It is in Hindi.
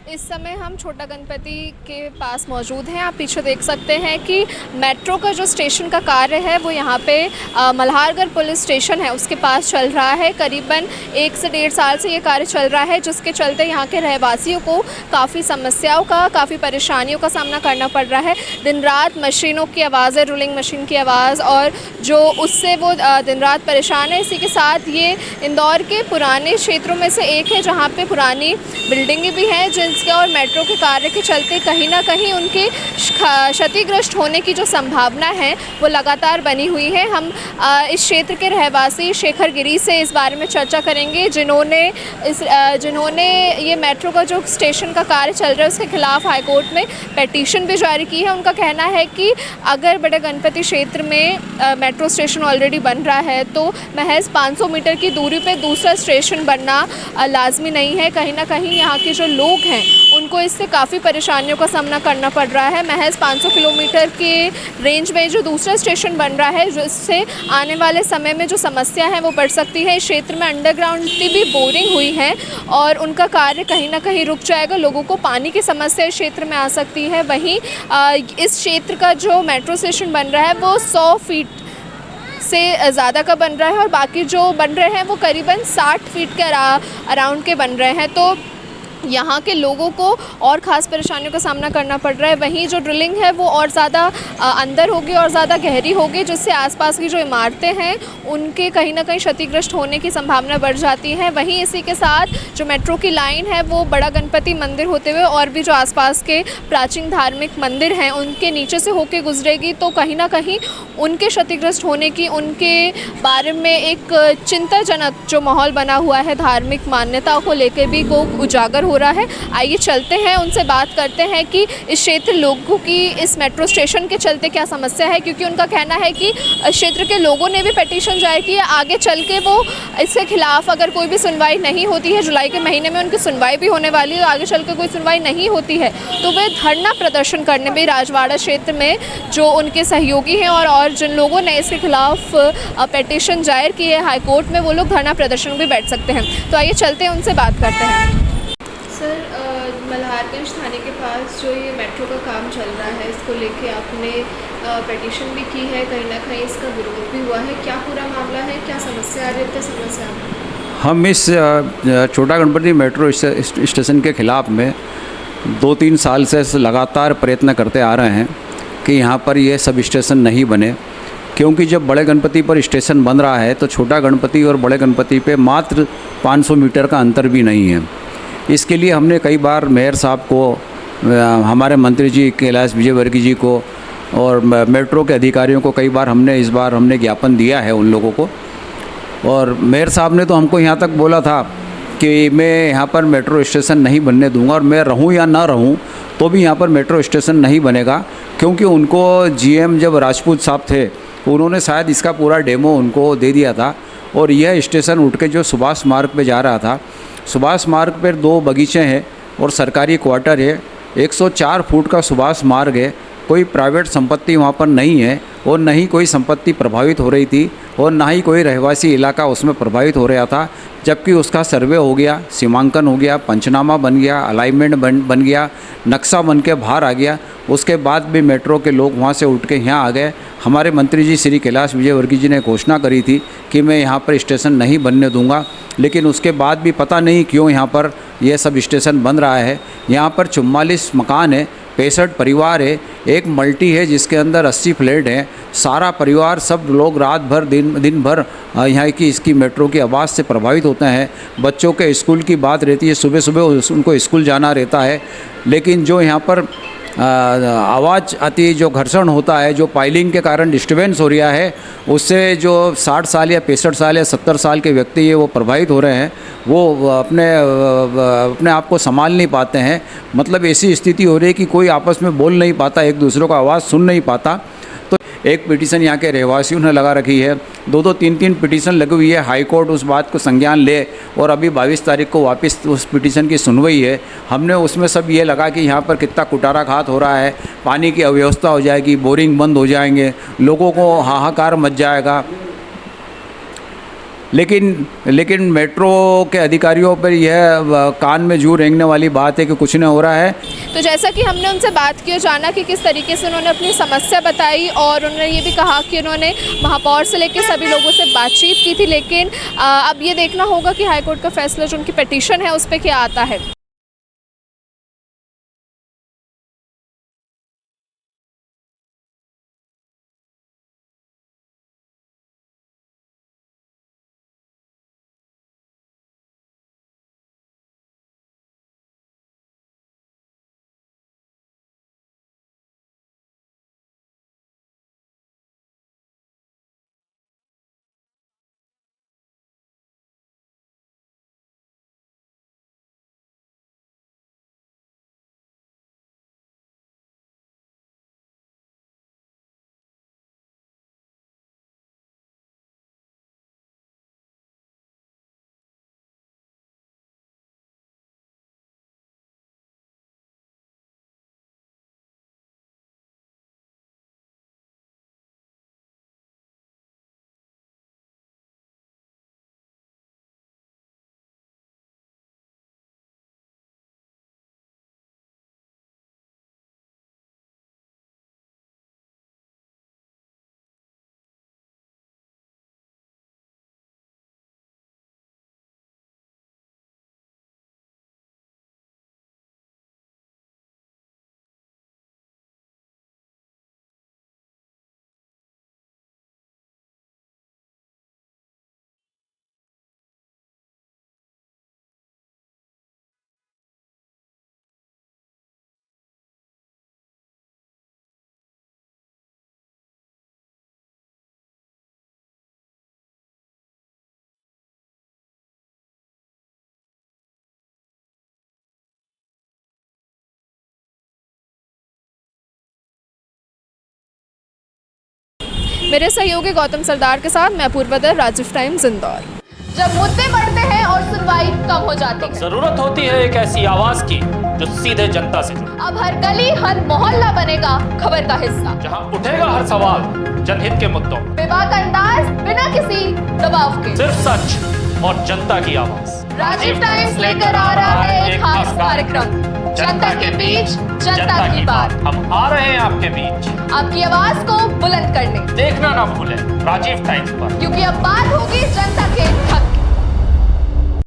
इस समय हम छोटा गणपति के पास मौजूद हैं। आप पीछे देख सकते हैं कि मेट्रो का जो स्टेशन का कार्य है वो यहाँ पे मल्हारगढ़ पुलिस स्टेशन है उसके पास चल रहा है। करीबन 1 से 1.5 साल से ये कार्य चल रहा है, जिसके चलते यहाँ के रहवासियों को काफ़ी समस्याओं का, काफ़ी परेशानियों का सामना करना पड़ रहा है। दिन रात मशीनों की आवाज़ें, रूलिंग मशीन की आवाज़, और जो उससे वो दिन रात परेशान है। इसी के साथ ये इंदौर के पुराने क्षेत्रों में से एक है जहाँ पे पुरानी बिल्डिंगें भी हैं, जिनके और मेट्रो के कार्य के चलते कहीं ना कहीं उनके क्षतिग्रस्त होने की जो संभावना है वो लगातार बनी हुई है। हम इस क्षेत्र के रहवासी शेखर गिरी से इस बारे में चर्चा करेंगे, जिन्होंने ये मेट्रो का जो स्टेशन का कार्य चल रहा है उसके खिलाफ हाईकोर्ट में पिटीशन भी जारी की है। उनका कहना है कि अगर बड़े गणपति क्षेत्र में मेट्रो स्टेशन ऑलरेडी बन रहा है तो महज 500 मीटर की दूरी पे दूसरा स्टेशन बनना लाजमी नहीं है। कहीं ना कहीं यहाँ के जो लोग हैं उनको इससे काफ़ी परेशानियों का सामना करना पड़ रहा है। महज 500 किलोमीटर के रेंज में जो दूसरा स्टेशन बन रहा है, जिससे आने वाले समय में जो समस्या है वो बढ़ सकती है। इस क्षेत्र में अंडरग्राउंड की भी बोरिंग हुई है और उनका कार्य कहीं ना कहीं रुक जाएगा। लोगों को पानी की समस्या इस क्षेत्र में आ सकती है। वहीं इस क्षेत्र का जो मेट्रो स्टेशन बन रहा है वो 100 फीट से ज़्यादा का बन रहा है और बाकी जो बन रहे हैं वो करीबन 60 फीट के अराउंड के बन रहे हैं। तो यहाँ के लोगों को और ख़ास परेशानियों का सामना करना पड़ रहा है। वहीं जो ड्रिलिंग है वो और ज़्यादा अंदर होगी और ज़्यादा गहरी होगी, जिससे आसपास की जो इमारतें हैं उनके कहीं ना कहीं क्षतिग्रस्त होने की संभावना बढ़ जाती है। वहीं इसी के साथ जो मेट्रो की लाइन है वो बड़ा गणपति मंदिर होते हुए और भी जो आसपास के प्राचीन धार्मिक मंदिर हैं उनके नीचे से होके गुजरेगी, तो कहीं ना कहीं उनके क्षतिग्रस्त होने की, उनके बारे में एक चिंताजनक जो माहौल बना हुआ है धार्मिक मान्यताओं को लेकर भी को उजागर हो रहा है। आइए चलते हैं, उनसे बात करते हैं कि इस क्षेत्र लोगों की इस मेट्रो स्टेशन के चलते क्या समस्या है, क्योंकि उनका कहना है कि क्षेत्र के लोगों ने भी पिटीशन जारी की है। आगे चल के वो इसके खिलाफ अगर कोई भी सुनवाई नहीं होती है, जुलाई के महीने में उनकी सुनवाई भी होने वाली है, आगे चल के कोई सुनवाई नहीं होती है तो वे धरना प्रदर्शन करने में राजवाड़ा क्षेत्र में जो उनके सहयोगी हैं और जिन लोगों ने इसके खिलाफ पिटीशन जाहिर की है हाईकोर्ट में, वो लोग धरना प्रदर्शन में भी बैठ सकते हैं। तो आइए चलते हैं, उनसे बात करते हैं। सर, मल्हारगंज थाने के पास जो ये मेट्रो का काम चल रहा है इसको लेके आपने पिटीशन भी की है, कहीं ना कहीं इसका विरोध भी हुआ है। क्या पूरा मामला है, क्या समस्या आ रही है? समस्या हम इस छोटा गणपति मेट्रो स्टेशन के ख़िलाफ़ में 2-3 साल से लगातार प्रयत्न करते आ रहे हैं कि यहाँ पर ये सब स्टेशन नहीं बने, क्योंकि जब बड़े गणपति पर स्टेशन बन रहा है तो छोटा गणपति और बड़े गणपति पे मात्र 500 मीटर का अंतर भी नहीं है। इसके लिए हमने कई बार मेयर साहब को, हमारे मंत्री जी कैलाश विजयवर्गीय जी को और मेट्रो के अधिकारियों को कई बार इस बार हमने ज्ञापन दिया है उन लोगों को। और मेयर साहब ने तो हमको यहाँ तक बोला था कि मैं यहाँ पर मेट्रो स्टेशन नहीं बनने दूंगा, और मैं रहूँ या ना रहूँ तो भी यहाँ पर मेट्रो स्टेशन नहीं बनेगा, क्योंकि उनको जीएम जब राजपूत साहब थे उन्होंने शायद इसका पूरा डेमो उनको दे दिया था। और यह स्टेशन उठ के जो सुभाष मार्ग पे जा रहा था, सुभाष मार्ग पर 2 बगीचे हैं और सरकारी क्वार्टर है, 104 फुट का सुभाष मार्ग है, कोई प्राइवेट संपत्ति वहाँ पर नहीं है और न ही कोई संपत्ति प्रभावित हो रही थी और ना ही कोई रहवासी इलाका उसमें प्रभावित हो रहा था। जबकि उसका सर्वे हो गया, सीमांकन हो गया, पंचनामा बन गया, अलाइनमेंट बन गया, नक्शा बन के बाहर आ गया। उसके बाद भी मेट्रो के लोग वहाँ से उठ के यहाँ आ गए। हमारे मंत्री जी श्री कैलाश विजयवर्गीय जी ने घोषणा करी थी कि मैं यहाँ पर स्टेशन नहीं बनने दूँगा, लेकिन उसके बाद भी पता नहीं क्यों यहाँ पर यह सब स्टेशन बन रहा है। यहाँ पर 44 मकान है, 65 परिवार है, एक मल्टी है जिसके अंदर 80 फ्लैट हैं। सारा परिवार, सब लोग रात भर दिन भर यहाँ की इसकी मेट्रो की आवाज़ से प्रभावित होते हैं। बच्चों के स्कूल की बात रहती है, सुबह सुबह उनको स्कूल जाना रहता है, लेकिन जो यहाँ पर आवाज़ आती है, जो घर्षण होता है, जो पाइलिंग के कारण डिस्टर्बेंस हो रहा है, उससे जो 60 साल या 65 साल या 70 साल के व्यक्ति है वो प्रभावित हो रहे हैं। वो अपने आप को संभाल नहीं पाते हैं। मतलब ऐसी स्थिति हो रही है कि कोई आपस में बोल नहीं पाता, एक दूसरे को आवाज़ सुन नहीं पाता। तो एक पिटीशन यहाँ के रहवासियों ने लगा रखी है, 2-2, 3-3 पिटीशन लगी हुई है। हाई कोर्ट उस बात को संज्ञान ले और अभी 22 तारीख को वापस उस पिटीशन की सुनवाई है। हमने उसमें सब ये लगा कि यहाँ पर कितना कुटाराघात हो रहा है, पानी की अव्यवस्था हो जाएगी, बोरिंग बंद हो जाएंगे, लोगों को हाहाकार मच जाएगा। लेकिन मेट्रो के अधिकारियों पर यह कान में जू रेंगने वाली बात है कि कुछ नहीं हो रहा है। तो जैसा कि हमने उनसे बात की और जाना कि किस तरीके से उन्होंने अपनी समस्या बताई, और उन्होंने ये भी कहा कि उन्होंने महापौर से लेकर सभी लोगों से बातचीत की थी, लेकिन अब ये देखना होगा कि हाईकोर्ट का फैसला जो उनकी पिटीशन है उस पर क्या आता है। मेरे सहयोगी गौतम सरदार के साथ मैं अपूर्वा दर, राजीव टाइम्स इंदौर। जब मुद्दे बढ़ते हैं और सुनवाई कम हो जाती है, जरूरत होती है एक ऐसी आवाज की जो सीधे जनता से जुड़े। अब हर गली हर मोहल्ला बनेगा खबर का हिस्सा, जहां उठेगा हर सवाल जनहित के मुद्दों, बेबाक अंदाज बिना किसी दबाव के, सिर्फ सच और जनता की आवाज। राजीव टाइम्स लेकर आ रहा है एक खास कार्यक्रम, जनता के बीच जनता की बात। हम आ रहे हैं आपके बीच, आपकी आवाज को बुलंद करने। देखना ना भूलें राजीव टाइम्स पर, क्योंकि अब बात होगी जनता के हक